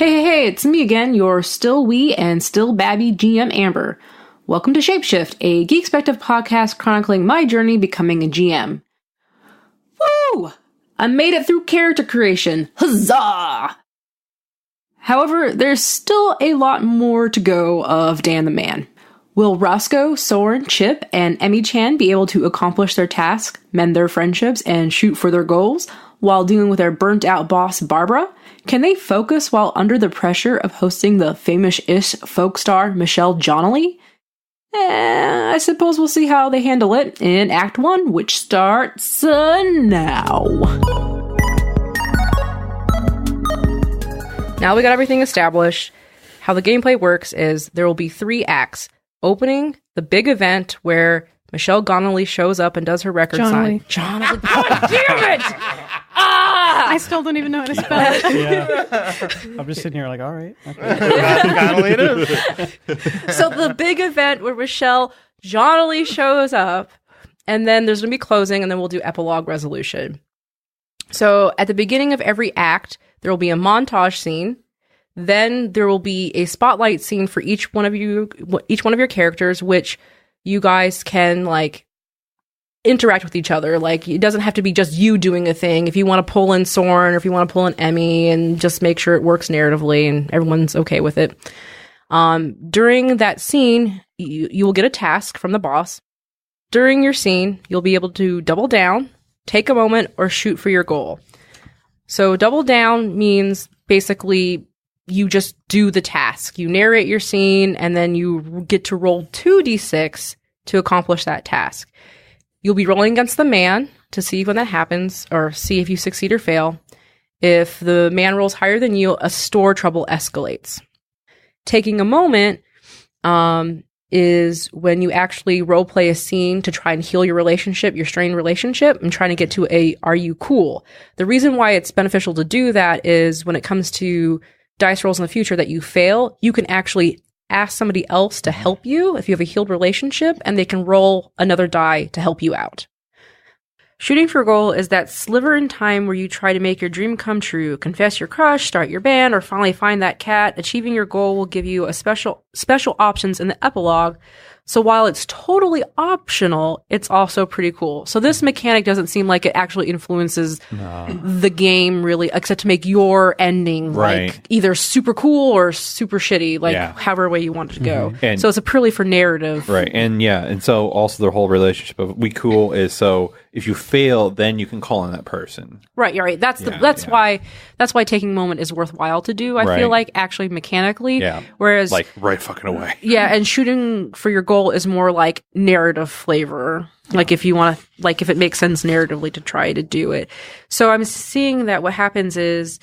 Hey, it's me again, your still wee and still babby GM Amber. Welcome to Shapeshift, a Geekspective podcast chronicling my journey becoming a GM. Woo! I made it through character creation. Huzzah! However, there's still a lot more to go of Dan the Man. Will Roscoe, Soren, Chip, and Emmy-chan be able to accomplish their task, mend their friendships, and shoot for their goals while dealing with their burnt-out boss, Barbara? Can they focus while under the pressure of hosting the famous-ish folk star Michelle Johnelly? I suppose we'll see how they handle it in Act 1, which starts now. Now we got everything established. How the gameplay works is there will be 3 acts. Opening, the big event where Michelle Johnelly shows up and does her record sign. Johnelly. Oh, damn it! I still don't even know how to spell it. Yeah. I'm just sitting here like, all right. Okay. Johnelly it is. So the big event where Michelle Johnelly shows up, and then there's going to be closing, and then we'll do epilogue resolution. So at the beginning of every act, there will be a montage scene. Then there will be a spotlight scene for each one of your characters, which you guys can like interact with each other. Like, it doesn't have to be just you doing a thing. If you want to pull in Soren or if you want to pull in Emmy, and just make sure it works narratively and everyone's okay with it. During that scene, you will get a task from the boss. During your scene, you'll be able to double down, take a moment, or shoot for your goal. So double down means basically you just do the task. You narrate your scene, and then you get to roll 2d6 to accomplish that task. You'll be rolling against the man to see when that happens, or see if you succeed or fail. If the man rolls higher than you, a store trouble escalates. Taking a moment is when you actually roleplay a scene to try and heal your relationship, your strained relationship, and trying to get to a "are you cool?" The reason why it's beneficial to do that is when it comes to dice rolls in the future that you fail, you can actually ask somebody else to help you if you have a healed relationship, and they can roll another die to help you out. Shooting for goal is that sliver in time where you try to make your dream come true, confess your crush, start your band, or finally find that cat. Achieving your goal will give you a special options in the epilogue. So while it's totally optional, it's also pretty cool. So this mechanic doesn't seem like it actually influences the game really, except to make your ending like either super cool or super shitty, like however way you want it to go. And so it's a purely for narrative. Right. And so also the whole relationship of we cool is so if you fail, then you can call on that person. Right. You're right. That's why taking a moment is worthwhile to do. I feel like actually mechanically. Yeah. Whereas like right fucking away. Yeah. And shooting for your goal is more like narrative flavor. Like if you want to, like if it makes sense narratively to try to do it. So I'm seeing that what happens is,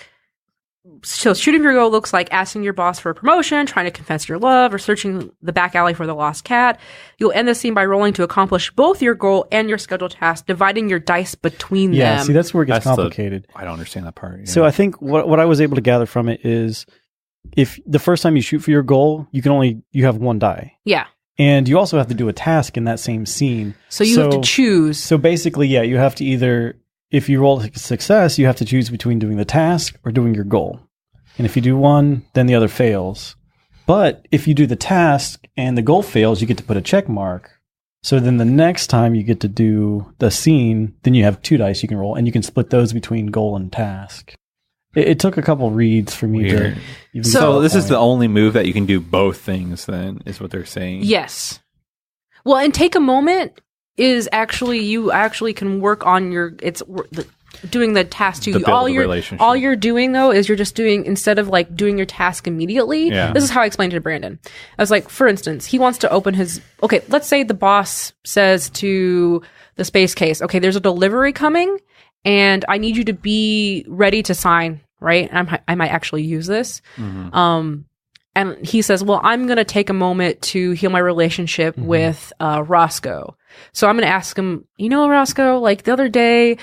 so shooting for your goal looks like asking your boss for a promotion, trying to confess your love, or searching the back alley for the lost cat. You'll end the scene by rolling to accomplish both your goal and your scheduled task, dividing your dice between them. Yeah, see, that's where it gets complicated. I don't understand that part. Yeah. So I think what I was able to gather from it is if the first time you shoot for your goal, you have 1 die. Yeah. And you also have to do a task in that same scene. So you have to choose. So basically, yeah, you have to either, if you roll success, you have to choose between doing the task or doing your goal. And if you do one, then the other fails. But if you do the task and the goal fails, you get to put a check mark. So then the next time you get to do the scene, then you have 2 dice you can roll, and you can split those between goal and task. It took a couple reads for me to... So this is the only move that you can do both things, then, is what they're saying? Yes. Well, and take a moment is actually, you actually can work on your... doing the task too. All you're doing though is you're just doing, instead of like doing your task immediately. Yeah. This is how I explained it to Brandon. I was like, for instance, he wants to open his. Okay, let's say the boss says to the space case, "Okay, there's a delivery coming, and I need you to be ready to sign." Right? And I might actually use this. Mm-hmm. And he says, "Well, I'm going to take a moment to heal my relationship with Roscoe." So I'm going to ask him, Roscoe, like the other day.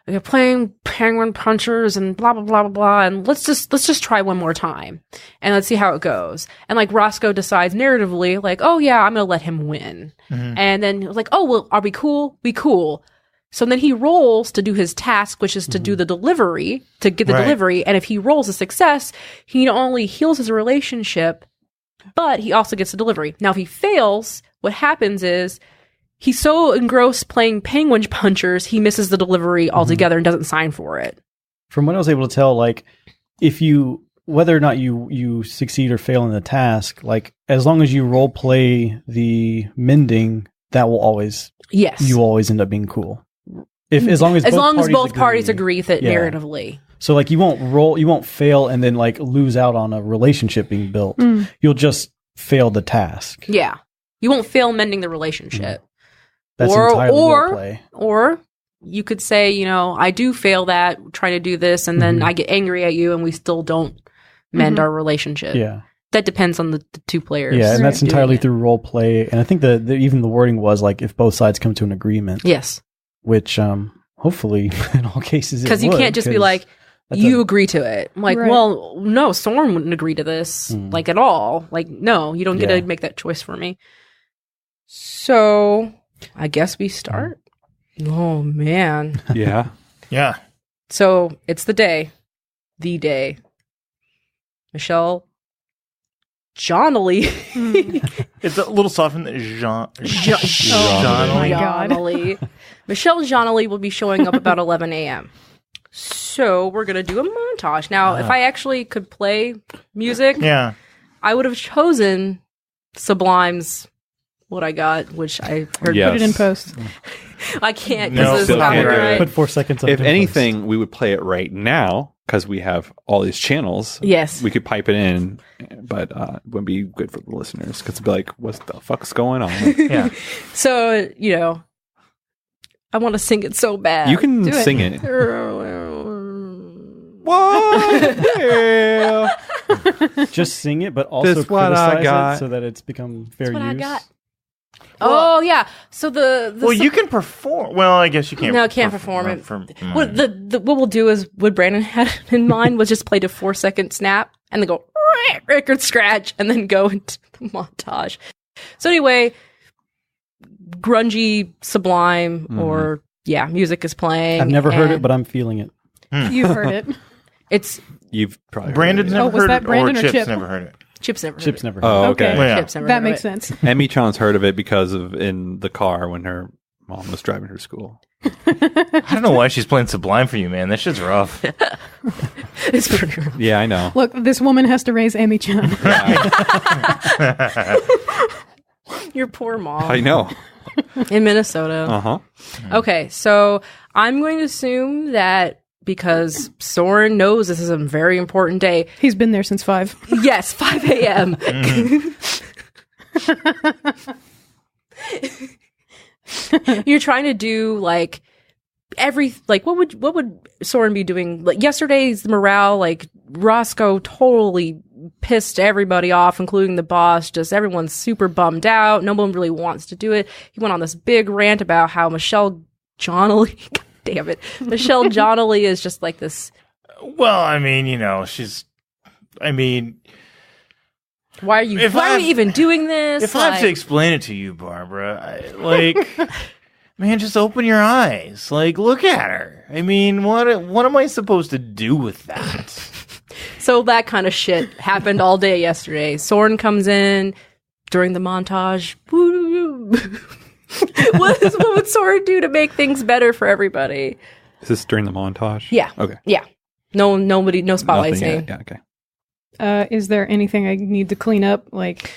You're playing penguin punchers and blah, blah, blah, blah, blah. And let's just try one more time and let's see how it goes. And like Roscoe decides narratively, like, oh yeah, I'm going to let him win. Mm-hmm. And then like, oh, well, are we cool? We cool. So then he rolls to do his task, which is to do the delivery, to get the delivery. And if he rolls a success, he not only heals his relationship, but he also gets the delivery. Now, if he fails, what happens is he's so engrossed playing penguin punchers, he misses the delivery altogether and doesn't sign for it. From what I was able to tell, like, whether or not you succeed or fail in the task, like, as long as you role play the mending, that will always, you always end up being cool. As long as both parties agree with it narratively. So, like, you won't fail and then, like, lose out on a relationship being built. You'll just fail the task. Yeah. You won't fail mending the relationship. That's entirely role play. Or you could say, you know, I do fail that, trying to do this, and then I get angry at you and we still don't mend our relationship. Yeah. That depends on the two players. Yeah, and that's entirely through role play. And I think even the wording was, like, if both sides come to an agreement. Yes. Which, hopefully, in all cases, because you can't just be like, you agree to it. I'm like, well, no, Soren wouldn't agree to this, like, at all. Like, no, you don't get to make that choice for me. So, I guess we start. Oh, man. Yeah. Yeah. So, it's the day. The day. Michelle Johnley. It's a little softened. Oh my God. Michelle Johnley will be showing up about 11 a.m. So we're going to do a montage. Now, if I actually could play music, I would have chosen Sublime's What I Got, which I heard. Put it in post. I can't because this is copyright. Put 4 seckends on If anything, we would play it right now because we have all these channels. Yes. We could pipe it in, but it wouldn't be good for the listeners because it'd be like, what the fuck's going on? Yeah. So, you know, I want to sing it so bad. You can sing it. Whoa! Just sing it, but also That's what I criticize got. it so that it's become fair That's what use. I got. Oh, yeah. So well, you can perform. Well, I guess you can't. No, can't perform it. What we'll do is what Brandon had in mind was just play the 4 second snap and then go record scratch and then go into the montage. So anyway, grungy Sublime or music is playing. I've never heard it, but I'm feeling it. You've heard it. You've probably Brandon's heard it. never was heard that it, Brandon or Chip's Chip? never heard it. Chip's never heard Chip's it. never heard Oh, it. okay. Well, yeah. Chip's never That heard makes of it. sense. Emmy-chan's heard of it because of in the car when her mom was driving her to school. I don't know why she's playing Sublime for you, man. That shit's rough. It's pretty rough. Yeah, I know. Look, this woman has to raise Emmy-chan. Your poor mom. I know. In Minnesota. Uh-huh. Okay, so I'm going to assume that because Soren knows this is a very important day. He's been there since 5. Yes, 5 a.m. You're trying to do like what would Soren be doing? Like yesterday's morale, like Roscoe totally pissed everybody off, including the boss. Just everyone's super bummed out. No one really wants to do it. He went on this big rant about how Michelle Johnley, God damn it, Michelle Johnley is just like this. Well, I mean, you know, Why are you even doing this? If I have to explain it to you, Barbara, man, just open your eyes. Like, look at her. I mean, what am I supposed to do with that? So that kind of shit happened all day yesterday. Soren comes in during the montage. What would Soren do to make things better for everybody? Is this during the montage? Yeah. Okay. Yeah. No spotlight scene. Yeah, okay. Is there anything I need to clean up? Like,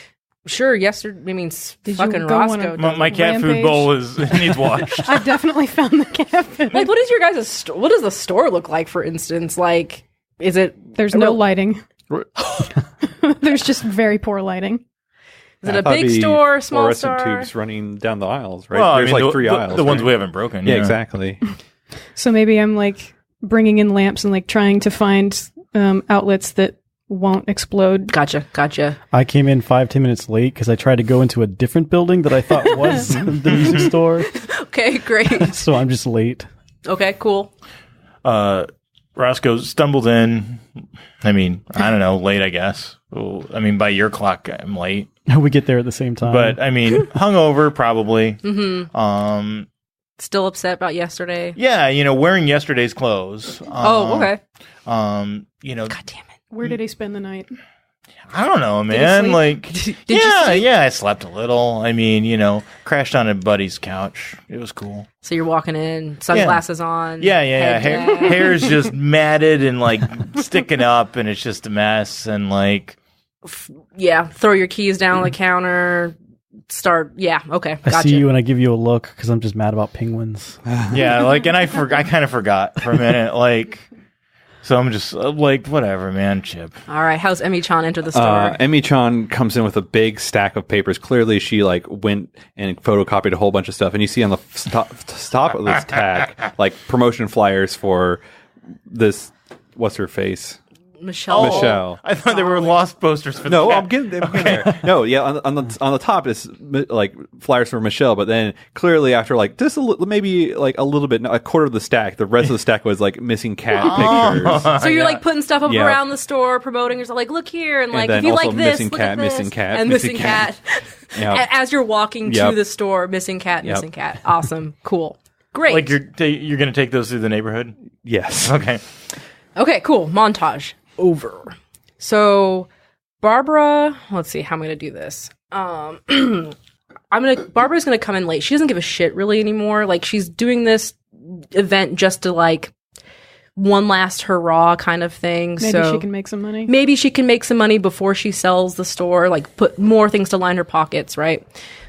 sure, yesterday, I mean, Did fucking you go on Roscoe. My cat food Rampage? bowl needs washed. I definitely found the cat food. Like, what is your guys' what does the store look like, for instance? Like, is it... There's no lighting. There's just very poor lighting. Is it a big store, small fluorescent store? tubes running down the aisles, right? Well, There's like 3 aisles. The ones right? we haven't broken. Yeah, exactly. So maybe I'm like bringing in lamps and like trying to find outlets that won't explode. Gotcha. I came in 5-10 minutes late because I tried to go into a different building that I thought was the music store. Okay, great. So I'm just late. Okay, cool. Roscoe stumbled in. I mean, I don't know, late, I guess. Well, I mean, by your clock, I'm late. We get there at the same time. But I mean, hungover probably. Still upset about yesterday? Yeah, wearing yesterday's clothes. Oh, okay. God damn it. Where did he spend the night? I don't know, he man. sleep? Like, Did you sleep? I slept a little. I mean, crashed on a buddy's couch. It was cool. So you're walking in, sunglasses on. Yeah. head down. Hair's just matted and like sticking up, and it's just a mess. And like, Yeah, throw your keys down on the counter. Okay, I gotcha. see you and I give you a look because I'm just mad about penguins. yeah, like, and I kind of forgot for a minute, like. So I'm just like, whatever, man, Chip. All right, how's Emmy-chan enter the store? Emmy-chan comes in with a big stack of papers. Clearly, she like went and photocopied a whole bunch of stuff. And you see on the top of this tag, like promotion flyers for this. What's her face? Michelle. I thought they were lost posters for the No, cat. I'm getting there. No, yeah, on the top is like flyers for Michelle, but then clearly after like just maybe like a little bit, a quarter of the stack, the rest of the stack was like missing cat pictures. So you're like putting stuff up Yeah. around the store, promoting yourself, like, look here, and like, then if you also like this, missing look cat, at this. missing cat, and missing missing cat. cat. Yep. As you're walking to Yep. the store, missing cat, Yep. missing cat. Awesome, cool, great. Like you're gonna take those through the neighborhood? Yes. Okay. Okay, cool. Montage over. So Barbara, let's see, how am I gonna do this? Barbara's gonna come in late. She doesn't give a shit really anymore. Like, she's doing this event just to like one last hurrah kind of thing. Maybe so she can make some money. maybe she can make some money before she sells the store, like put more things to line her pockets, right?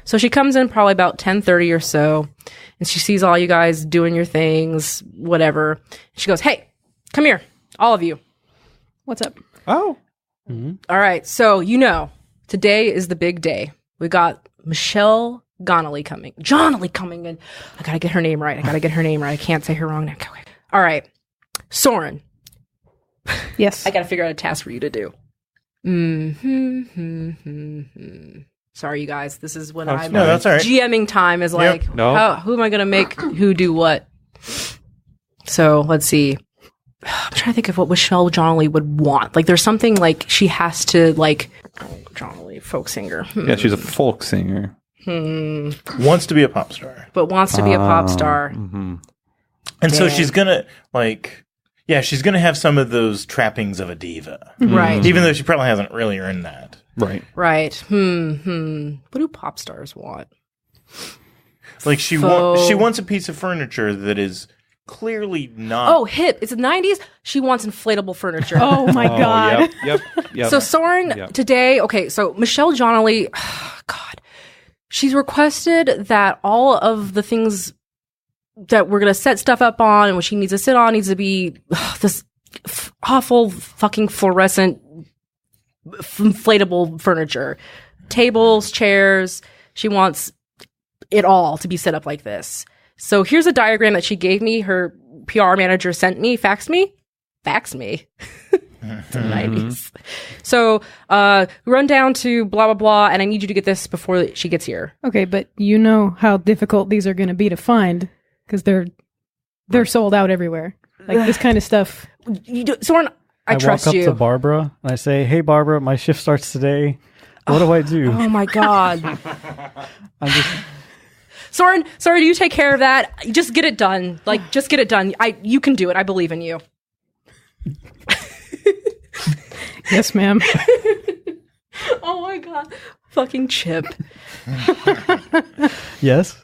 So she comes in probably about 10:30 or so, and she sees all you guys doing your things, whatever. She goes, "Hey, come here, all of you. What's up? Oh. All right, so today is the big day. We got Michelle Johnley coming in. I gotta get her name right. I can't say her wrong now. Okay. All right, Soren. Yes. I gotta figure out a task for you to do. Sorry, you guys. This is when I'm No, that's all right. GMing time is like, No. who am I gonna make who do what? So let's see. I'm trying to think of what Michelle Johnley would want. Like, there's something like she has to like. Johnley, folk singer. Yeah, she's a folk singer. Wants to be a pop star. But wants to be a pop star. Mm-hmm. And so Dang. she's gonna she's gonna have some of those trappings of a diva. Right. Even though she probably hasn't really earned that. Right. Right. What do pop stars want? Like she wants a piece of furniture that is clearly not. Oh, hip. It's the 90s. She wants inflatable furniture. Oh my god. Yep. So Soren Yep. today, okay, so Michelle Johnley, God, she's requested that all of the things that we're going to set stuff up on and what she needs to sit on needs to be this awful fucking fluorescent inflatable furniture. Tables, chairs. She wants it all to be set up like this. So here's a diagram that she gave me. Her PR manager sent me, faxed me. The 90s. So run down to blah, blah, blah, and I need you to get this before she gets here. Okay, but you know how difficult these are going to be to find because they're sold out everywhere. Like this kind of stuff. Soren, I trust walk up you. to Barbara and I say, "Hey, Barbara, my shift starts today. What do I do?" Oh my God. I'm just Soren, you take care of that. Just get it done. Like, just get it done. You can do it. I believe in you. Yes, ma'am. Oh my God. Fucking Chip. yes.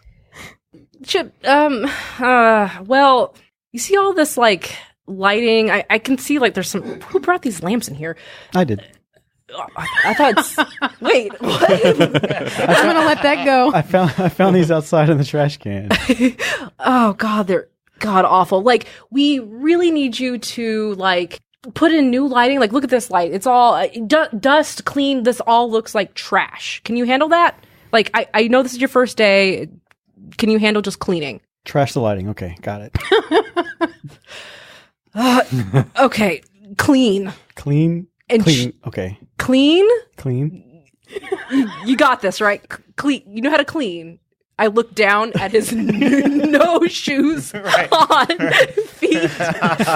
Chip, well, you see all this, like, lighting? I can see, like, there's some... Who brought these lamps in here? I did. I thought... Wait, what? I'm going to let that go. I found these outside in the trash can. Oh, God, they're god-awful. Like, we really need you to, like... put in new lighting. Like, look at this light. It's all dust, clean. This all looks like trash. Can you handle that? Like, I know this is your first day. Can you handle just cleaning? Trash the lighting. Okay, got it. Okay, clean. Clean. And Clean. Okay. Clean? Clean. You got this, right? Clean. You know how to clean. I looked down at his no shoes on feet.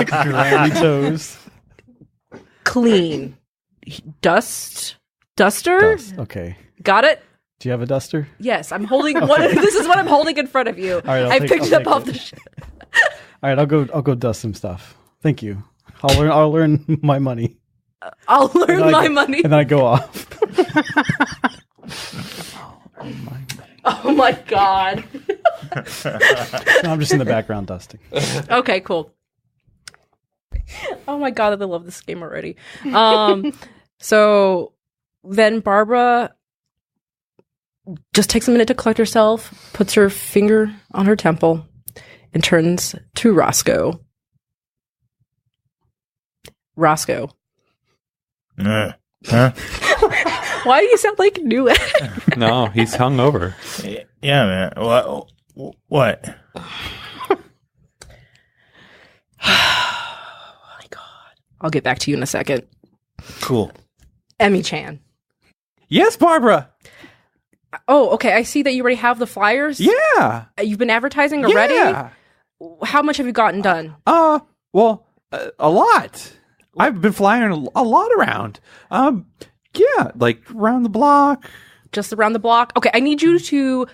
Granny toes. Clean. Duster? Dust. Okay. Got it? Do you have a duster? Yes, I'm holding one. This is what I'm holding in front of you. right, I picked it up off the All right, I'll go dust some stuff. Thank you. I'll learn my money. I'll learn my money. And then I go off. Oh my god. No, I'm just in the background dusting. Okay, cool. Oh my god, I love this game already. So then Barbara just takes a minute to collect herself, puts her finger on her temple, and turns to Roscoe. Roscoe. Huh? Why do you sound like Newegg? No, he's hungover. Yeah, man. What? Oh my god. I'll get back to you in a second. Cool. Emmy-chan. Yes, Barbara. Oh, okay. I see that you already have the flyers. Yeah. You've been advertising already? Yeah. How much have you gotten done? Well, a lot. I've been flying a lot around. Yeah, like around the block. Just around the block? Okay, I need you to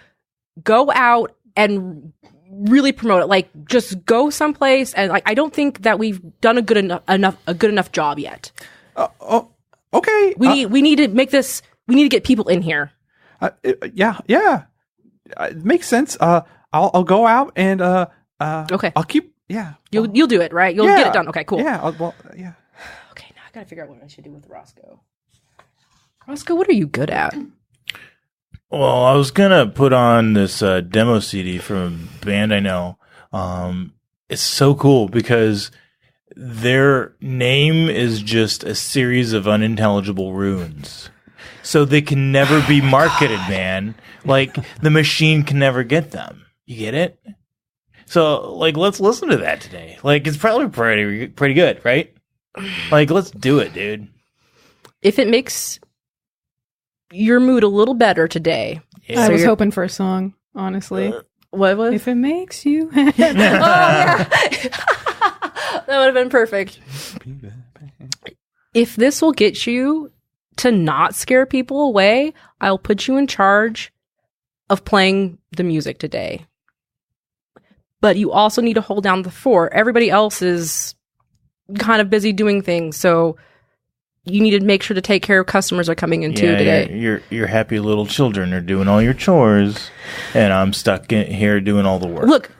go out and really promote it. Like, just go someplace, and like, I don't think that we've done a good enough job yet. Okay. We need to make this. We need to get people in here. Yeah. It makes sense. I'll go out and Okay, I'll keep. Yeah. you'll do it, right? You'll get it done. Okay, cool. Yeah. Yeah. Okay, now I gotta figure out what I should do with Roscoe. Roscoe, what are you good at? Well, I was gonna put on this demo CD from a band I know. It's so cool because their name is just a series of unintelligible runes. So they can never be marketed, man. Like, the machine can never get them. You get it? So, like, let's listen to that today. Like, it's probably pretty good, right? Like, let's do it, dude. If it makes your mood a little better today. Yeah. I was you're- hoping for a song, honestly. What was? If it makes you Oh, yeah. That would have been perfect. If this will get you to not scare people away, I'll put you in charge of playing the music today. But you also need to hold down the fort. Everybody else is kind of busy doing things, so you need to make sure to take care of customers that are coming in too today. Your happy little children are doing all your chores, and I'm stuck in here doing all the work. Look,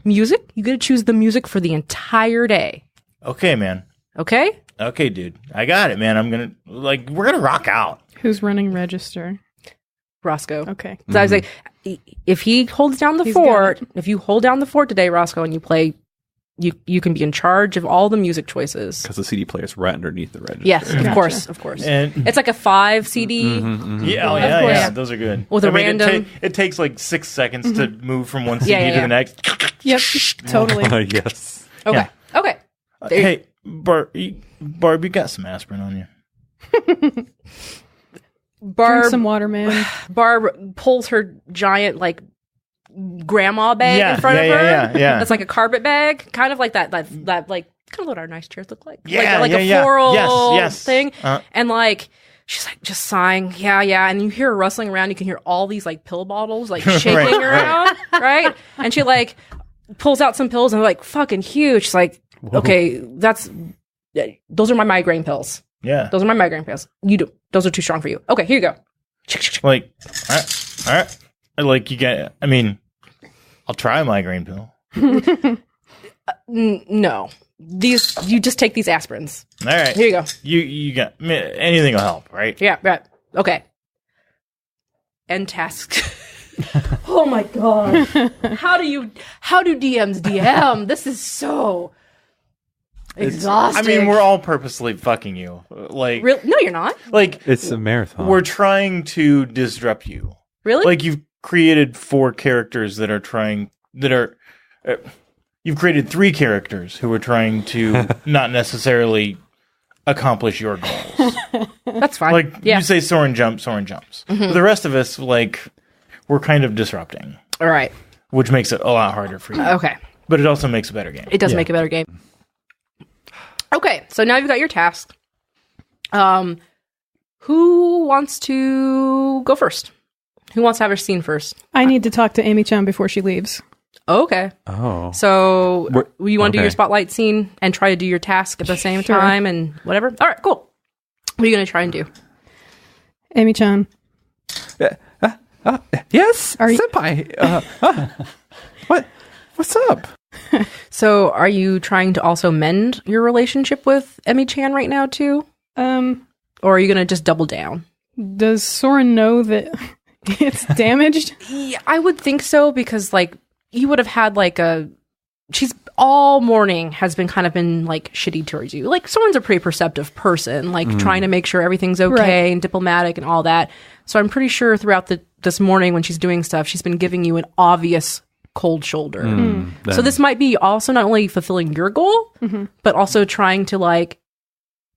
music, you get to choose the music for the entire day. Okay, man. Okay? Okay, dude. I got it, man. We're gonna rock out. who's running register. Roscoe. Okay. So I was like, if he holds down the He's fort, got it. if you hold down the fort today, Roscoe, and you play, you can be in charge of all the music choices. Because the CD player's right underneath the register. Yes, of Gotcha. course, of course. And It's like a 5 CD. yeah, Of course. yeah, those are good. With a random- It takes like 6 seconds to move from one CD Yeah, yeah, to yeah. the next. Yep. Totally. Yes. Okay. Yeah. Okay. There- Hey, Barb, you got some aspirin on you? Drink Barb, some water, man. Barb pulls her giant like grandma bag Yeah, in front of yeah, her. yeah, yeah. That's like a carpet bag, kind of like that like kind of what our nice chairs look like. Yeah, like yeah, a yeah. floral Yes. thing. Uh. And like she's like just sighing, yeah, and you hear her rustling around. You can hear all these like pill bottles like shaking Right, around, right? And she like pulls out some pills and they're like fucking huge. She's like, okay, those are my migraine pills. Yeah. Those are my migraine pills. Those are too strong for you. Okay, here you go. Like, all right. Like, I'll try a migraine pill. No, you just take these aspirins. All right. Here you go. You got anything will help, right? Yeah, right. Okay. End task. Oh my god. How do DMs DM? This is so exhausting. We're all purposely fucking you. Like, No, you're not. like It's a marathon. we're trying to disrupt you. Really? Like, you've created 4 characters you've created 3 characters who are trying to not necessarily accomplish your goals. That's fine. Like, yeah. you say Soren jumps. But the rest of us, like, we're kind of disrupting, All right. which makes it a lot harder for you. Okay. But it also makes a better game. It does make a better game. Okay, so now you've got your task. Who wants to go first? Who wants to have a scene first? I need to talk to Emmy-chan before she leaves. Okay. Oh. So you want to do your okay. spotlight scene and try to do your task at the same Sure. time and whatever? All right, cool. What are you going to try and do? Emmy-chan, Yes, Are you- senpai. What's up? So are you trying to also mend your relationship with Emmy-chan right now too? Or are you going to just double down? does Soren know that it's damaged? Yeah, I would think so because like you would have had like she's all morning has been kind of been like shitty towards you. Like Soren's a pretty perceptive person, like trying to make sure everything's okay Right. and diplomatic and all that. So I'm pretty sure throughout this morning when she's doing stuff, she's been giving you an obvious cold shoulder. So this might be also not only fulfilling your goal, but also trying to like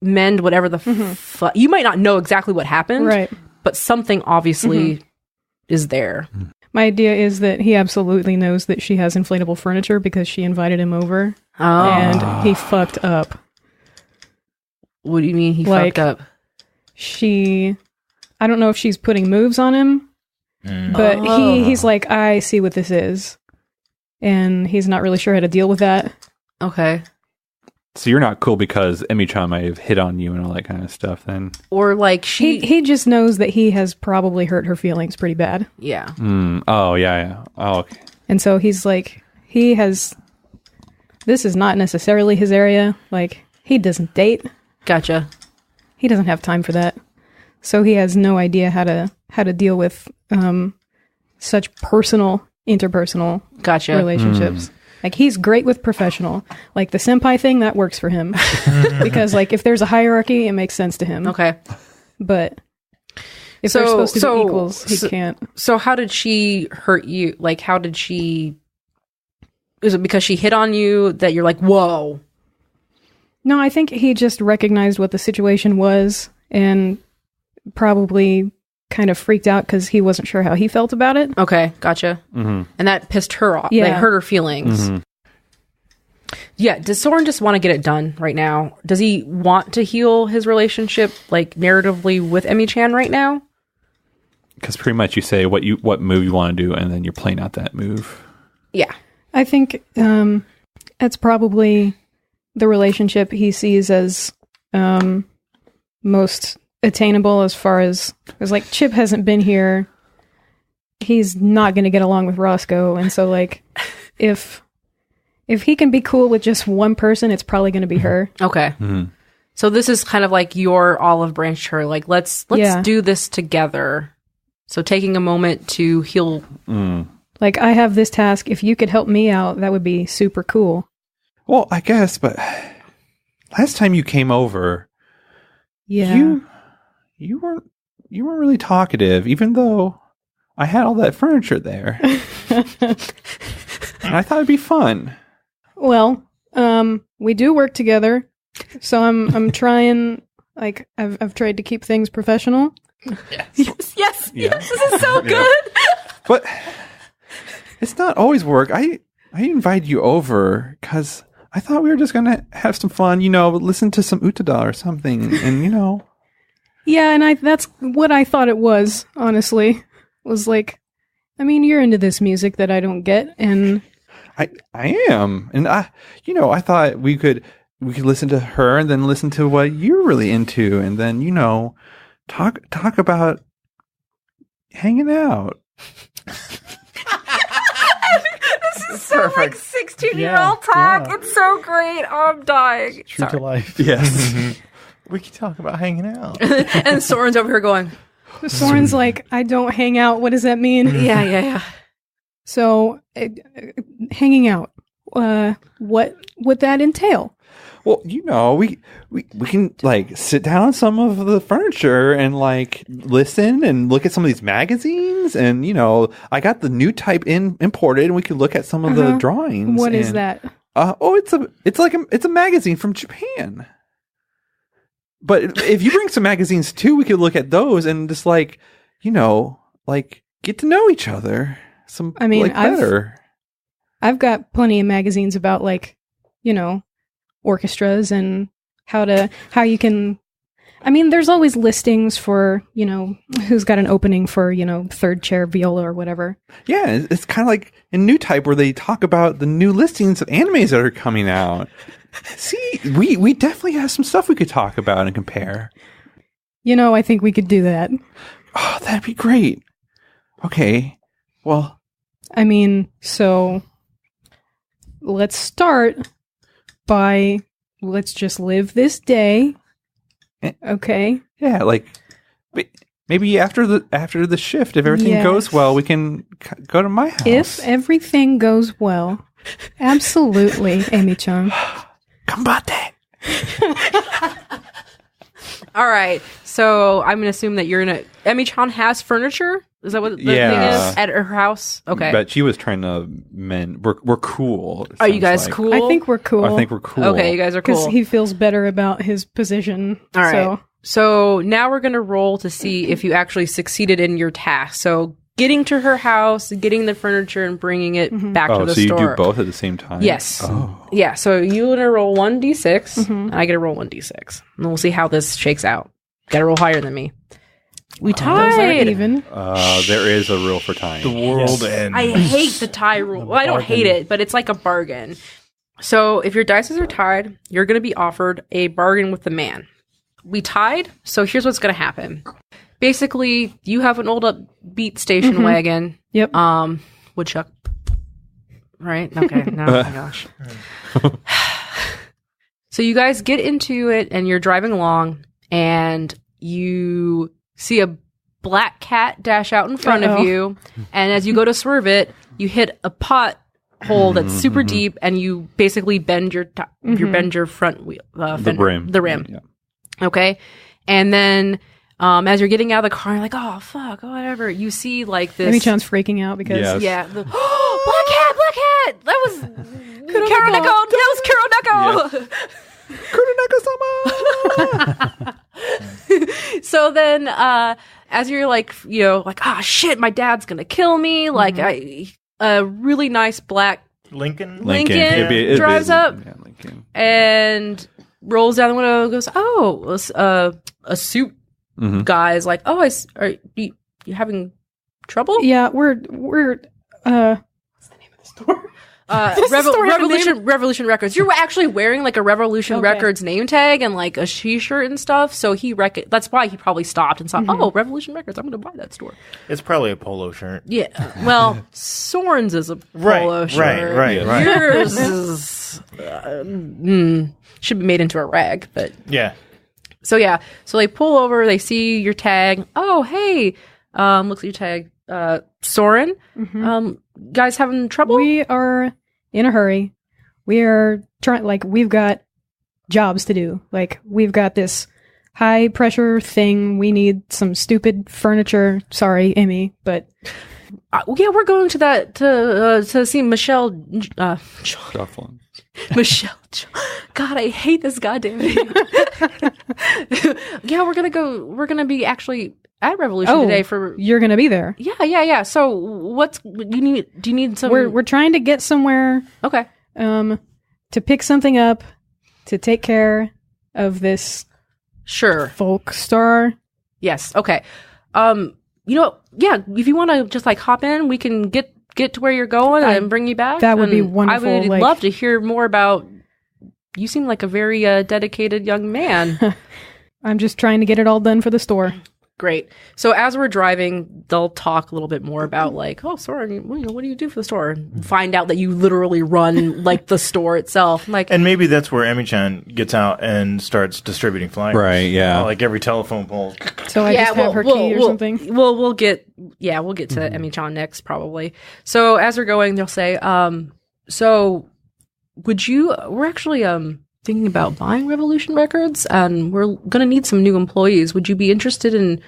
mend whatever the fuck. You might not know exactly what happened, Right. but something obviously is there. My idea is that he absolutely knows that she has inflatable furniture because she invited him over, and he fucked up. What do you mean he Like- fucked up? I don't know if she's putting moves on him, but he's like, I see what this is. And he's not really sure how to deal with that. Okay. So you're not cool because Emmy-chan might have hit on you and all that kind of stuff then. Or like He just knows that he has probably hurt her feelings pretty bad. yeah. Oh, yeah. Oh, okay. And so he's like, this is not necessarily his area. Like, he doesn't date. Gotcha. He doesn't have time for that. So he has no idea how to deal with such interpersonal Gotcha. relationships. Like, he's great with professional. Like, the senpai thing, that works for him. Because, like, if there's a hierarchy, it makes sense to him. Okay. But if they're supposed to be equals, he can't. So how did she hurt you? Like how did she is it because she hit on you that you're like, whoa? No, I think he just recognized what the situation was and probably kind of freaked out because he wasn't sure how he felt about it. Okay, gotcha. And that pissed her off. Yeah. Like hurt her feelings. Yeah, does Soren just want to get it done right now? Does he want to heal his relationship like narratively with Emmy-chan right now? Because pretty much you say what move you want to do, and then you're playing out that move. Yeah. I think that's probably the relationship he sees as most attainable as far as like Chip hasn't been here. He's not going to get along with Roscoe. And so like if he can be cool with just one person, it's probably going to be her. Okay. So this is kind of like your olive branch to her. Like let's Yeah. do this together. So taking a moment to heal. Like, I have this task. If you could help me out, that would be super cool. Well, I guess, but last time you came over, Yeah. you weren't really talkative, even though I had all that furniture there. And I thought it'd be fun. Well, we do work together. So I'm trying, like, I've tried to keep things professional. Yes. Yeah. This is so Yeah. good. But it's not always work. I invited you over because I thought we were just gonna have some fun, listen to some Utada or something, and Yeah, and that's what I thought it was, honestly. Was like, I mean, you're into this music that I don't get, and I am, and I thought we could listen to her and then listen to what you're really into, and then talk about hanging out. This is so like 16-year-old talk. Yeah. It's so great. I'm dying. True to life. Yes. We can talk about hanging out. And Soren's over here going, Soren's like, I don't hang out. What does that mean? yeah. So, hanging out. What would that entail? Well, we can like sit down on some of the furniture and like listen and look at some of these magazines, and I got the new type imported, and we could look at some of the drawings. What is that? It's a magazine from Japan. But if you bring some magazines too, we could look at those and just like get to know each other. I mean, better. I've got plenty of magazines about like, orchestras and how you can. I mean, there's always listings for, who's got an opening for, third chair viola or whatever. Yeah, it's kind of like in New Type where they talk about the new listings of animes that are coming out. See, we definitely have some stuff we could talk about and compare. I think we could do that. Oh, that'd be great. Okay, well. I mean, so let's start by, let's just live this day. Okay. Yeah, like maybe after the shift, if everything goes well, we can go to my house. If everything goes well, absolutely, Emmy-chan. Combate. All right. So I'm going to assume that Emmy-chan has furniture? Is that what the thing is? At her house? Okay. But she was trying to we're cool. Are you guys cool? I think we're cool. Okay, you guys are cool. Because he feels better about his position. All right. So now we're going to roll to see if you actually succeeded in your task. So getting to her house, getting the furniture, and bringing it back to the store. So you do both at the same time? Yes. Oh. Yeah, so you're going to roll 1d6, and I get to roll 1d6. And we'll see how this shakes out. Got to roll higher than me. We tied. Those are even. There is a rule for tying. The world ends. I hate the tie rule. Well, I don't hate it, but it's like a bargain. So if your dices are tied, you're going to be offered a bargain with the man. We tied, so here's what's going to happen. Basically, you have an old upbeat station wagon. Yep. Woodchuck. Right? Okay. No, oh my gosh. So you guys get into it, and you're driving along, and you see a black cat dash out in front of you, and as you go to swerve it, you hit a pothole that's super deep, and you basically bend your front wheel, the rim. Yeah. Okay, and then as you're getting out of the car, you're like, oh fuck, whatever. You see like this. Emmy-chan's freaking out because black cat. That was Kuroneko. That was Kuroneko-sama. So then, as you're like, ah, shit, my dad's gonna kill me. Like, a really nice black Lincoln drives up and rolls down the window and goes, a suit guy's like, are you having trouble? Yeah, we're what's the name of the store? Revolution Records. You're actually wearing like a Revolution Records name tag and like a t-shirt and stuff. So that's why he probably stopped and saw, Revolution Records. I'm going to buy that store. It's probably a polo shirt. Yeah. Well, Soren's is a polo shirt. Right. Yours is should be made into a rag, but yeah. So they pull over. They see your tag. Oh, hey. Looks at your tag. Soren. Guys having trouble? We are in a hurry. We are trying, we've got jobs to do. Like, we've got this high pressure thing. We need some stupid furniture. Sorry, Emmy, but we're going to that to see Michelle. Michelle. God, I hate this goddamn name. Yeah, we're gonna be actually at Revolution today for. You're gonna be there. Yeah. So what's you need? Do you need some? We're trying to get somewhere. Okay. To pick something up, to take care of this. Sure. Folk star. Yes. Okay. If you want to just hop in, we can get to where you're going and bring you back. That would be wonderful. I would love to hear more about. You seem like a very dedicated young man. I'm just trying to get it all done for the store. Great. So as we're driving, they'll talk a little bit more about Soren, what do you do for the store? Find out that you literally run the store itself. And maybe that's where Emmy-chan gets out and starts distributing flyers. Right, yeah. Every telephone pole. So I just have her key or something? We'll get to Emmy-chan next probably. So as we're going, they'll say, we're actually thinking about buying Revolution Records, and we're going to need some new employees. Would you be interested in,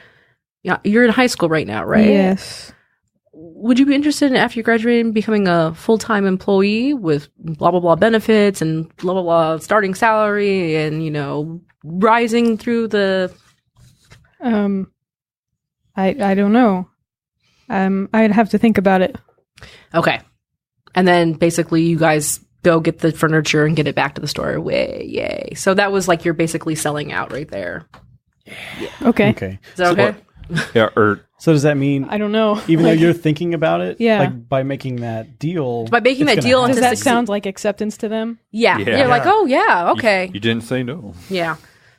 you're in high school right now, right? Yes. Would you be interested in, after you graduate, becoming a full-time employee with blah, blah, blah benefits and blah, blah, blah starting salary and, rising through the... I don't know. I'd have to think about it. Okay. And then basically you guys go get the furniture and get it back to the store. Yay. So that was you're basically selling out right there. Okay. Okay. Is that okay? Yeah, or So does that mean I don't know. even though you're thinking about it, Yeah. like by making that deal, By making it's that gonna deal happen. Does into that sound like acceptance to them? Yeah. Yeah. You're like, oh, yeah, okay. you didn't say no. Yeah.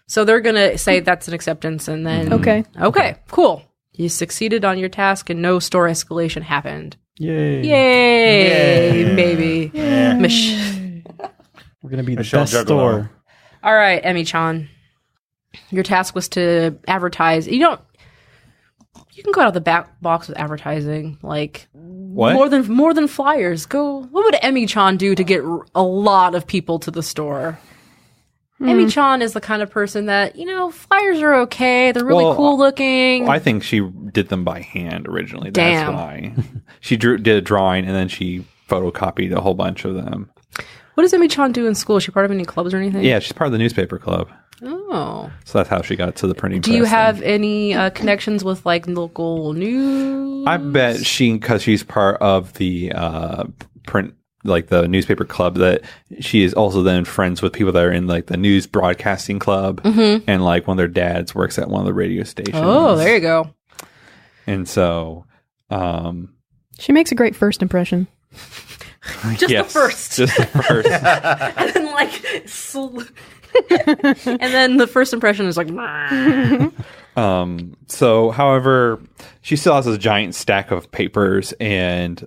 So they're going to say that's an acceptance and then. Okay. Okay, cool. You succeeded on your task and no store escalation happened. Yay. Yay, baby. Yeah. We're gonna be the Michelle best Juggalo. store. All right, Emmy-chan. Your task was to advertise. You can go out of the back box with advertising. Like What? more than flyers. What would Emmy-chan do to get a lot of people to the store? Emmy-chan is the kind of person that, flyers are okay. They're really Well, cool looking. I think she did them by hand originally. That's Damn. why. She did a drawing and then she photocopied a whole bunch of them. What does Emmy-chan do in school? Is she part of any clubs or anything? Yeah, she's part of the newspaper club. Oh. So that's how she got to the printing Do press. you have any connections with like local news? I bet because she's part of the print, like the newspaper club, that she is also then friends with people that are in like the news broadcasting club, and like one of their dads works at one of the radio stations. Oh, there you go. And so, She makes a great first impression. Just yes, the first. just the first. And then and then the first impression is like So, however, she still has a giant stack of papers, and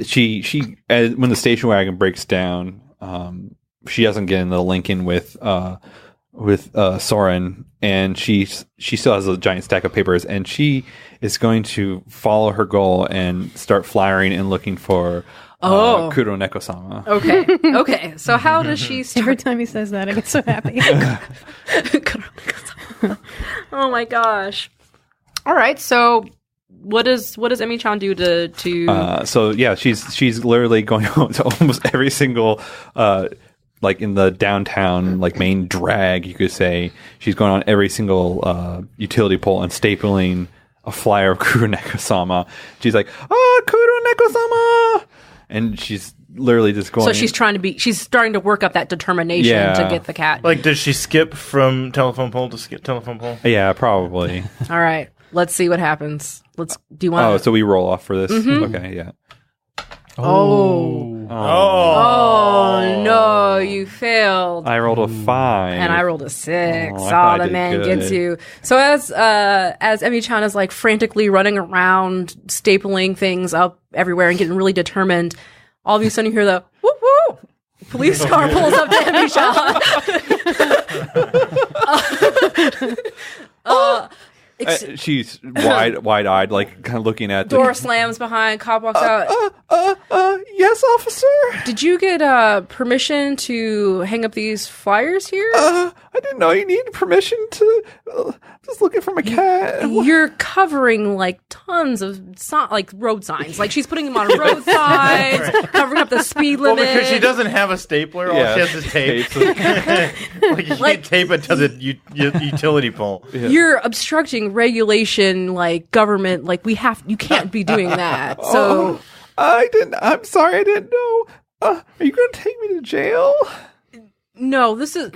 she when the station wagon breaks down, she doesn't get in the Lincoln with Soren, and she still has a giant stack of papers, and she is going to follow her goal and start flyering and looking for Kuro Neko-sama. okay. So how does she Every start? time he says that, I get so happy. Oh my gosh! All right, so what does Emmy-chan do to? So yeah, she's literally going to almost every single like in the downtown like main drag, you could say. She's going on every single utility pole and stapling a flyer of Kuro Neko-sama. She's like, Kuro Neko-sama, and she's literally just going. So she's starting to work up that determination to get the cat. Like, does she skip from telephone pole to telephone pole? Yeah, probably. All right, let's see what happens. Do you want? Oh, so we roll off for this? Okay, yeah. Oh no, you failed. I rolled a 5. And I rolled a 6. Oh, I thought I the did man good. gets you. So as Emmy-chan is like frantically running around, stapling things up everywhere and getting really determined, all of a sudden you hear the whoop whoop. Police car pulls up to Emmy-chan. She's wide-eyed, like kind of looking at Door slams behind. Cop walks out. Yes, officer. Did you get permission to hang up these flyers here? I didn't know you needed permission to. Just looking for my cat. You're covering like tons of like road signs. Like she's putting them on road signs, covering up the speed Well, limit. because she doesn't have a stapler, all she has is tape. Like you can't tape it to the utility pole. You're obstructing regulation, like government. Like you can't be doing that. So I'm sorry, I didn't know. Are you going to take me to jail? no, this is.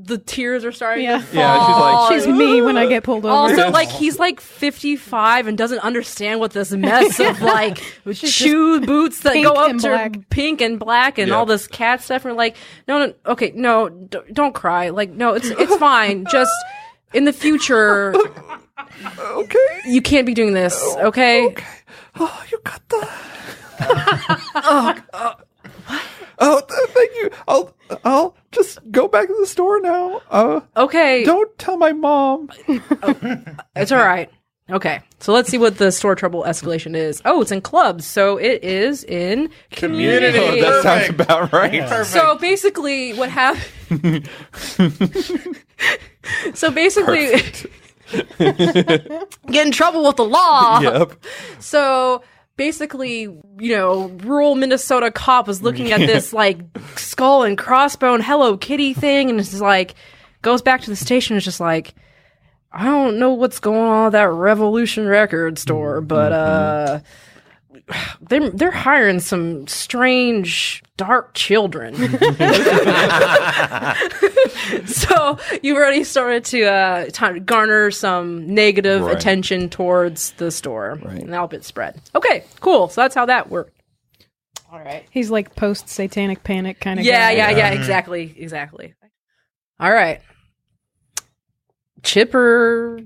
The tears are starting Yeah. to fall. Yeah, She's me when I get pulled over. Also, like he's like 55 and doesn't understand what this mess of like shoe boots that pink go up and to black. pink and black and Yeah. all this cat stuff. And we're like, no, okay, no, don't cry. Like, no, it's fine. Just in the future, Okay. you can't be doing this. Okay. Oh, you got the. Thank you. I'll just go back to the store now. Okay. Don't tell my mom. It's all right. Okay. So let's see what the store trouble escalation is. Oh, it's in clubs. So it is in community. Community. That sounds Perfect. about right. Perfect. So basically, what happened? So basically, get in trouble with the law. Yep. So basically, rural Minnesota cop was looking at this like skull and crossbone Hello Kitty thing, and it's just like goes back to the station. And it's just like, I don't know what's going on at that Revolution record store, but they're hiring some strange dark children. So you've already started to garner some negative Right. attention towards the store, Right. and that'll be spread. Okay, cool. So that's how that worked. All right. He's like post satanic panic kind of Yeah, guy. yeah, exactly. All right. Chip or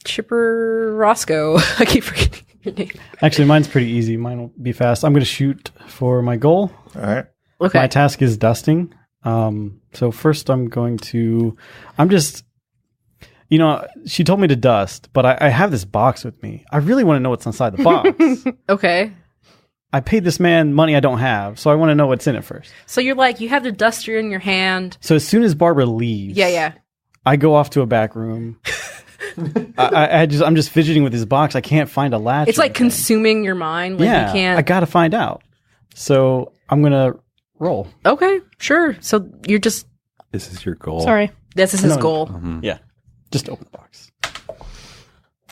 Chipper Roscoe. I keep forgetting your name. Actually, mine's pretty easy. Mine will be fast. I'm going to shoot for my goal. All right. Okay. My task is dusting. So first I'm just, she told me to dust, but I have this box with me. I really want to know what's inside the box. Okay. I paid this man money I don't have, so I want to know what's in it first. So you're like, you have the duster in your hand. So as soon as Barbara leaves, Yeah. I go off to a back room. I'm just fidgeting with this box. I can't find a latch. It's or like anything. consuming your mind. Like Yeah, you can't. I got to find out. So I'm going to roll. Okay, sure. So you're just, This is your goal. Sorry. this is his No. goal. Yeah. Just open the box.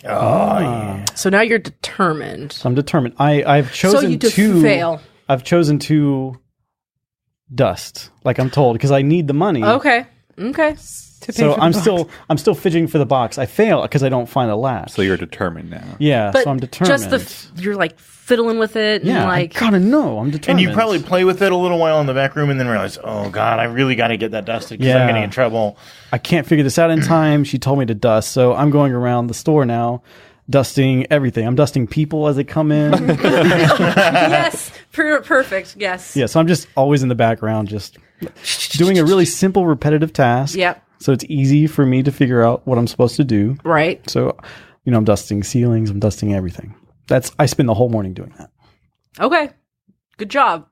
Oh, yeah. So now you're determined. So I'm determined. I've chosen So you to fail. I've chosen to dust, like I'm told, because I need the money. Okay. To pay So for the I'm box. still fidgeting for the box. I fail because I don't find a latch. So you're determined now. Yeah, But so I'm determined. just you're like fiddling with it. yeah, And like, I gotta know. I'm And determined. you probably play with it a little while in the back room and then realize, oh, God, I really got to get that dusted because I'm Yeah. getting in trouble. I can't figure this out in time. She told me to dust, so I'm going around the store now, dusting everything. I'm dusting people as they come in. yes, perfect. Yes. Yeah, so I'm just always in the background, just doing a really simple, repetitive task. Yep. So it's easy for me to figure out what I'm supposed to do. Right. So, I'm dusting ceilings. I'm dusting everything. I spend the whole morning doing that. Okay. Good job.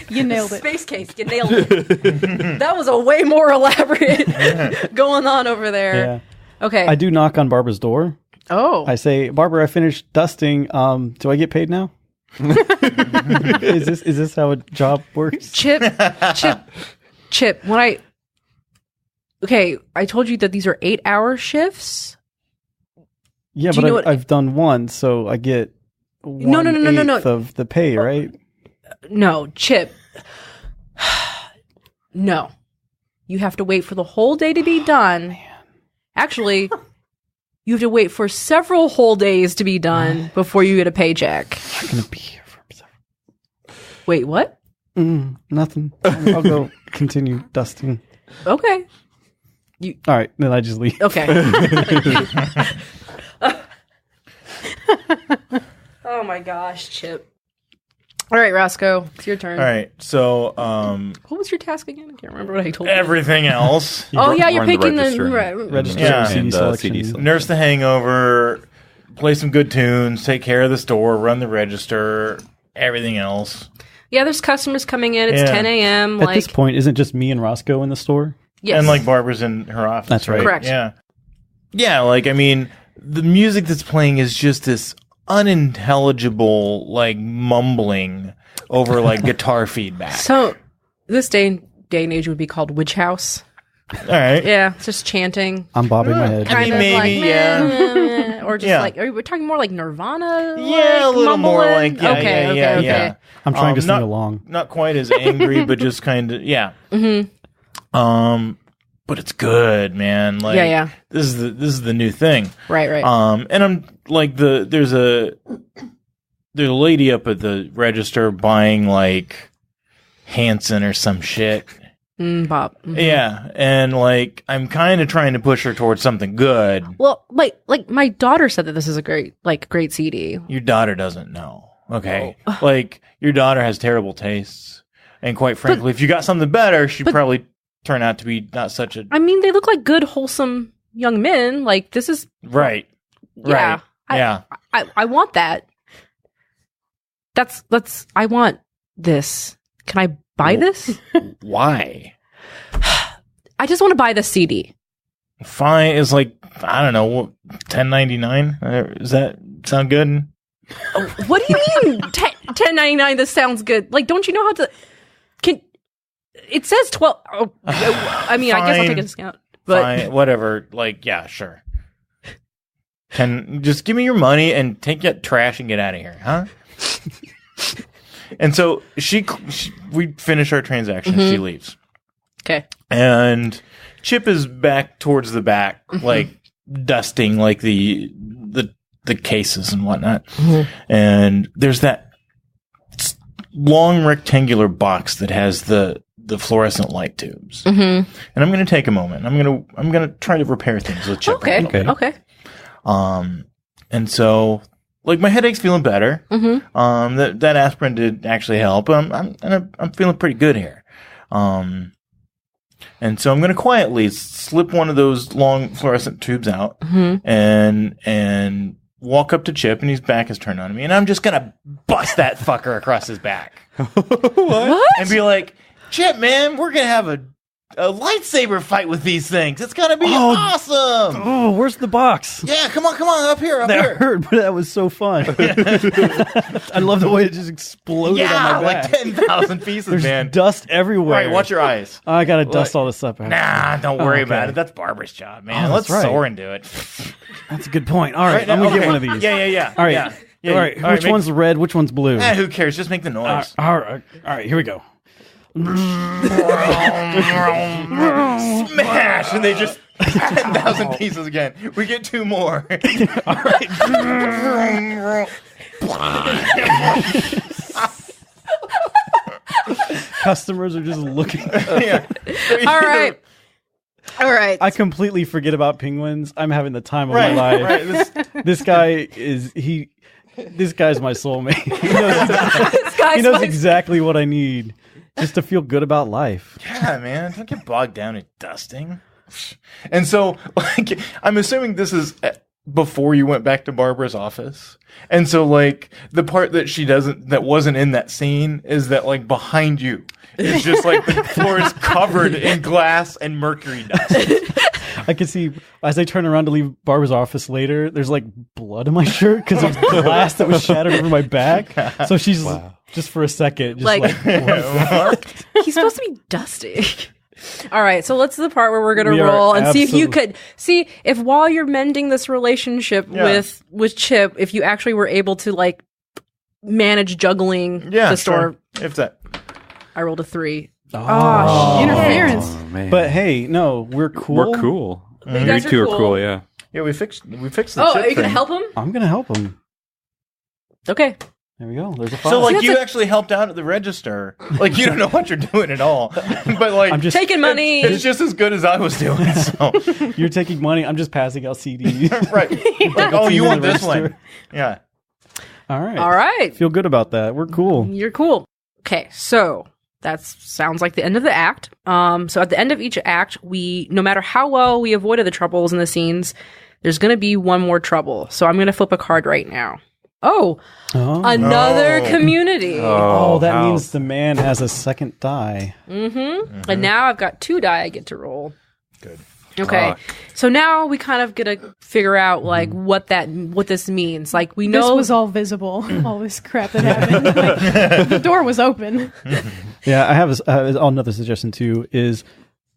You nailed it. Space case. You nailed it. That was a way more elaborate going on over there. Yeah. Okay. I do knock on Barbara's door. Oh. I say, Barbara, I finished dusting. Do I get paid now? Is this how a job works? Chip. I told you that these are 8-hour shifts. Yeah, Do you but know what- I've done one, so I get No. 1/8 of the pay, right? No, Chip. No. You have to wait for the whole day to be done. Actually, you have to wait for several whole days to be done before you get a paycheck. I'm gonna be here for several. Wait, what? Nothing. I'll go continue dusting. Okay. All right, then I just leave. Okay. Oh my gosh, Chip. All right, Roscoe, it's your turn. All right. So, What was your task again? I can't remember what I told you. everything else. Oh yeah, you're Run the picking the, register. Register Yeah. CD And, selection. CD selection. Nurse the hangover, play some good tunes, take care of the store, run the register, everything else. Yeah, there's customers coming in. It's Yeah. 10 a.m. At Like, this point, isn't just me and Roscoe in the store? yes. And like Barbara's in her office. That's right. Correct. Yeah. Yeah, like I mean, the music that's playing is just this unintelligible like mumbling over like guitar feedback. So this day and age would be called witch house. All right. Yeah, it's just chanting. I'm bobbing my head. I mean, maybe, like, yeah. meh, meh, meh, or just Yeah. like, are we talking more like Nirvana? Yeah, a like, little more mumbling? like yeah, yeah. I'm trying to sing not, along. Not quite as angry, but just kind of yeah. Mm-hmm. But it's good, man. Like Yeah. This is the new thing. Right. And I'm like there's a lady up at the register buying like Hanson or some shit. Bob. Yeah, and like I'm kind of trying to push her towards something good. Well, like my daughter said that this is a great CD. Your daughter doesn't know, okay? Like your daughter has terrible tastes, and quite frankly, if you got something better, she'd probably turn out to be not such a I mean, they look like good, wholesome young men. Like this is right. yeah. Yeah. I want that. That's I want this. Can I buy this? Why? I just want to buy the CD. Fine. It's like I don't know, $10.99. Does that sound good? What do you mean $10.99? This sounds good. Like, don't you know how to? Can it says 12? Oh, I mean, I guess I'll take a discount. But Fine, whatever. Like, yeah, sure. just give me your money and take that trash and get out of here, huh? And so we finish our transaction. She leaves. Okay. And Chip is back towards the back, like dusting like the cases and whatnot. And there's that long rectangular box that has the fluorescent light tubes. And I'm going to take a moment. I'm going to try to repair things with Chip. Okay. And so, like, my headache's feeling better. That aspirin did actually help. I'm feeling pretty good here. And so I'm going to quietly slip one of those long fluorescent tubes out and walk up to Chip, and his back is turned on me, and I'm just going to bust that fucker across his back. What? And be like, Chip, man, we're going to have a lightsaber fight with these things. It's going to be awesome. Oh, where's the box? Yeah, come on, up here. That hurt, but that was so fun. I love the way it just exploded on my back. Like 10,000 pieces, There's man. dust everywhere. Right, watch your eyes. I gotta dust all this up. Nah, don't worry about it. That's Barbara's job, man. Oh, Let that's right. Soren do it. That's a good point. All right, I'm gonna get one of these. Yeah. All right. Yeah. All right. Which one's red? Which one's blue? Who cares? Just make the noise. All right. Here we go. Smash! And they just 10,000 pieces again. We get 2 more. All right. Customers are just looking. All right. I completely forget about penguins. I'm having the time of my life. Right. This guy's my soulmate. He knows exactly what I need just to feel good about life. Yeah, man. Don't get bogged down in dusting. And so, like, I'm assuming this is before you went back to Barbara's office. And so, like, the part that wasn't in that scene is that, like, behind you is just, like, the floor is covered in glass and mercury dust. I can see as I turn around to leave Barbara's office later, there's like blood in my shirt because of glass that was shattered over my back. So she's just for a second, just like he's supposed to be dusting. All right, so let's the part where we're gonna We are roll and see if you absolute- could see if while you're mending this relationship with Chip, if you actually were able to like manage juggling the store. Sure. If that. I rolled a 3. Oh, interference. Oh, man. But hey, no, we're cool. We're cool. You You guys are two are cool. cool, yeah. Yeah, we fixed the Oh, chip are you gonna thing. help him? I'm gonna help him. Okay. There we go. There's a 5. So, like, that's you actually helped out at the register. Like, you don't know what you're doing at all. But, like, I'm just Taking money. it's just as good as I was doing. So, you're taking money. I'm just passing out CDs. right. Like, oh, you want this Register. one? Yeah. All right. All right. Feel good about that. We're cool. You're cool. Okay, so that sounds like the end of the act. So at the end of each act, no matter how well we avoided the troubles in the scenes, there's going to be one more trouble. So I'm going to flip a card right now. Oh, another community. Oh, that how- means the man has a second die. And now I've got 2 die I get to roll. Good. Okay. Fuck. So now we kind of get to figure out like what this means. Like we know This was all visible, all this crap that happened. Like, the door was open. Yeah, I have another suggestion too. Is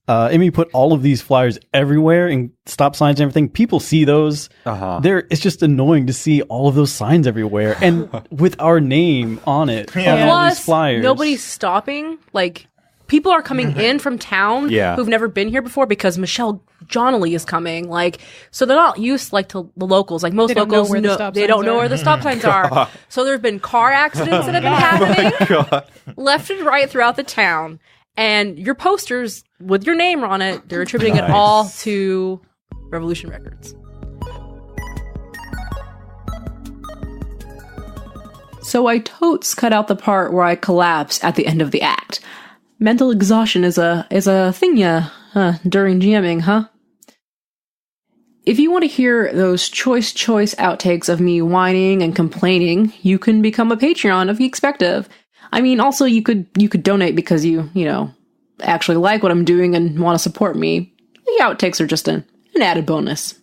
Emmy put all of these flyers everywhere and stop signs and everything. People see those. It's just annoying to see all of those signs everywhere and with our name on it. On all these Plus, flyers. nobody's stopping. Like, people are coming in from town Yeah. who've never been here before because Michelle Johnley is coming. Like, so they're not used like to the locals. Like most They don't know locals where the stop they signs don't know are. where the stop signs are. So there have been car accidents that have been happening left and right throughout the town. And your posters with your name on it, they're attributing it all to Revolution Records. So I totes cut out the part where I collapse at the end of the act. Mental exhaustion is a thing during GMing, huh? If you want to hear those choice outtakes of me whining and complaining, you can become a Patreon of Geekspective. I mean, also you could donate because you actually like what I'm doing and want to support me. The outtakes are just an added bonus.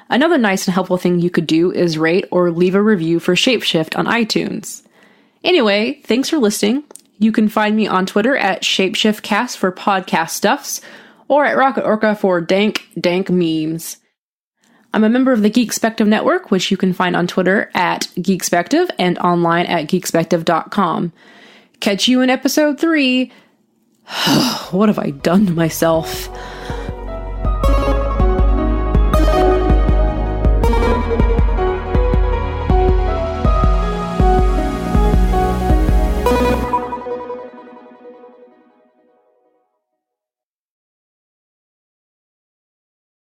Another nice and helpful thing you could do is rate or leave a review for Shapeshift on iTunes. Anyway, thanks for listening. You can find me on Twitter at ShapeshiftCast for podcast stuffs, or at Rocket Orca for dank memes. I'm a member of the Geekspective Network, which you can find on Twitter at Geekspective and online at geekspective.com. Catch you in episode 3. What have I done to myself?